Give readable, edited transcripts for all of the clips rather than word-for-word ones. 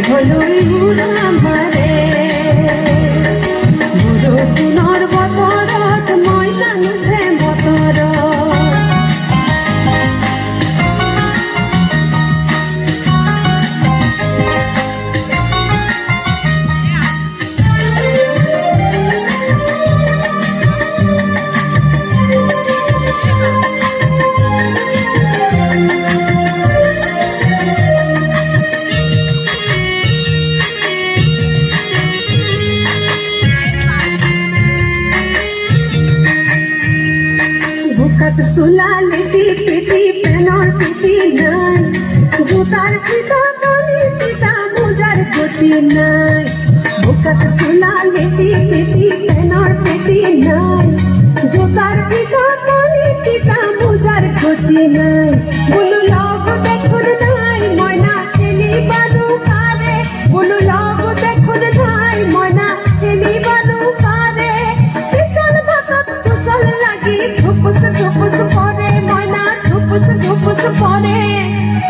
মেঘলৈ উৰা মাৰে বৰষুণৰ বতৰত মই নানুঠে বতৰত বুকাত চোলা লেটি পেটি পেনৰ পেটি নাই জোতাৰ ফিতা কানি পিতা মোজাৰ গতি নাই বুকাত চোলা লেটি পেটি পেনৰ পেটি নাই জোতাৰ ফিতা কানি পিতা মোজাৰ গতি নাই বোলো লগ দেখোন নাই মইনা খেলিবানো পাৰে বোলো লগ দেখোন নাই মইনা খেলিবানো পাৰে পিছল ভাতত কুশল লাগি ধুপুস ধুপুস পরে ময়না ধুপুস পরে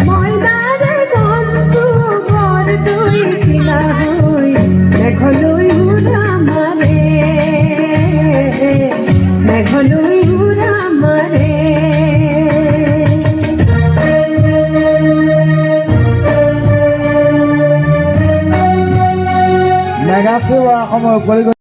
ময়নারে বন্ধু ঘর দুই শিলা হই মেঘলৈ উৰা মাৰে মেঘলৈ উৰা মাৰে মেঘাশ্ৰী সময়